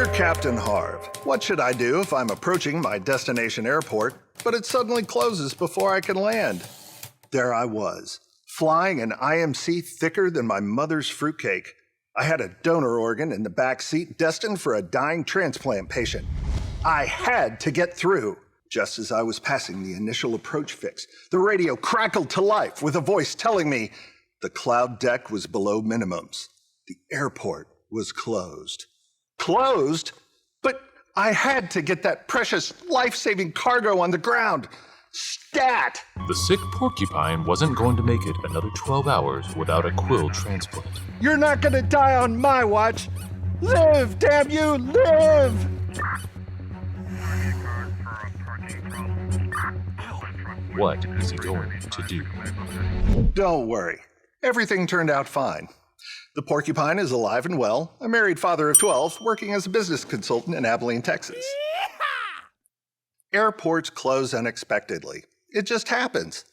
Dear Captain Harv, what should I do if I'm approaching my destination airport, but it suddenly closes before I can land? There I was, flying an IMC thicker than my mother's fruitcake. I had a donor organ in the back seat destined for a dying transplant patient. I had to get through. Just as I was passing the initial approach fix, the radio crackled to life with a voice telling me the cloud deck was below minimums. The airport was closed. Closed? But I had to get that precious life-saving cargo on the ground. Stat! The sick porcupine wasn't going to make it another 12 hours without a quill transplant. You're not gonna die on my watch! Live, damn you, live! What is he going to do? Don't worry. Everything turned out fine. The porcupine is alive and well, a married father of 12, working as a business consultant in Abilene, Texas. Airports close unexpectedly. It just happens.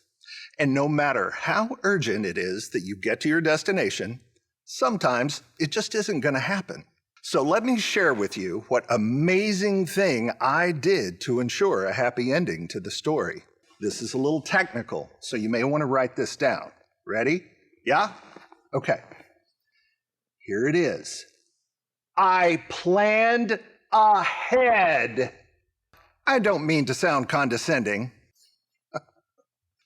And no matter how urgent it is that you get to your destination, sometimes it just isn't going to happen. So let me share with you what amazing thing I did to ensure a happy ending to the story. This is a little technical, so you may want to write this down. Ready? Yeah? Okay. Here it is. I planned ahead. I don't mean to sound condescending,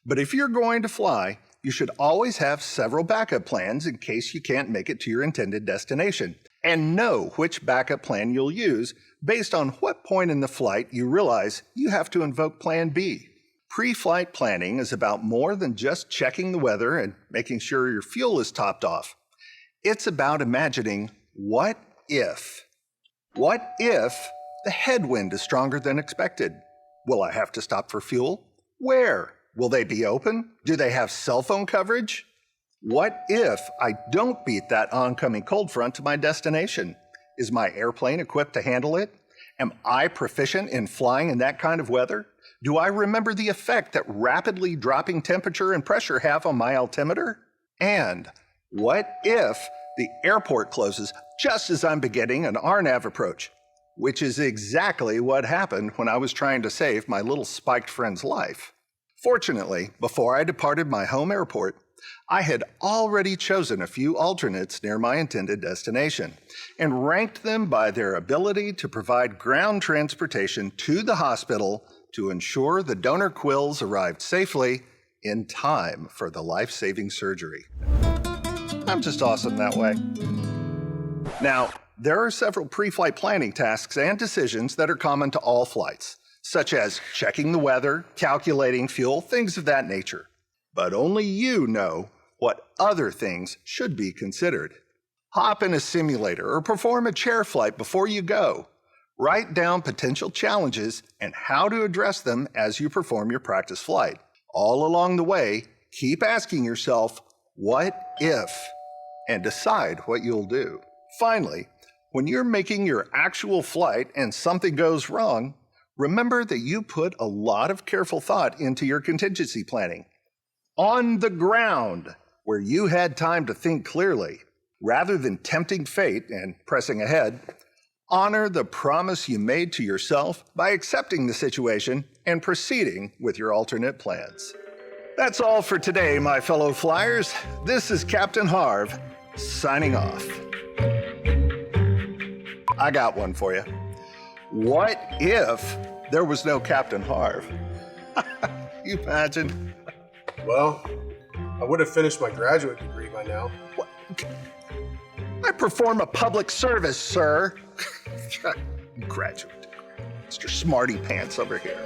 but if you're going to fly, you should always have several backup plans in case you can't make it to your intended destination, and know which backup plan you'll use based on what point in the flight you realize you have to invoke Plan B. Pre-flight planning is about more than just checking the weather and making sure your fuel is topped off. It's about imagining what if. What if the headwind is stronger than expected? Will I have to stop for fuel? Where? Will they be open? Do they have cell phone coverage? What if I don't beat that oncoming cold front to my destination? Is my airplane equipped to handle it? Am I proficient in flying in that kind of weather? Do I remember the effect that rapidly dropping temperature and pressure have on my altimeter? And what if the airport closes just as I'm beginning an RNAV approach? Which is exactly what happened when I was trying to save my little spiked friend's life. Fortunately, before I departed my home airport, I had already chosen a few alternates near my intended destination and ranked them by their ability to provide ground transportation to the hospital to ensure the donor quills arrived safely in time for the life-saving surgery. I'm just awesome that way. Now, there are several pre-flight planning tasks and decisions that are common to all flights, such as checking the weather, calculating fuel, things of that nature. But only you know what other things should be considered. Hop in a simulator or perform a chair flight before you go. Write down potential challenges and how to address them as you perform your practice flight. All along the way, keep asking yourself, what if? And decide what you'll do. Finally, when you're making your actual flight and something goes wrong, remember that you put a lot of careful thought into your contingency planning. On the ground, where you had time to think clearly, rather than tempting fate and pressing ahead, honor the promise you made to yourself by accepting the situation and proceeding with your alternate plans. That's all for today, my fellow flyers. This is Captain Harv, signing off. I got one for you. What if there was no Captain Harv? You imagine? Well, I would have finished my graduate degree by now. What? I perform a public service, sir. Graduate degree. Mr. Smarty Pants over here.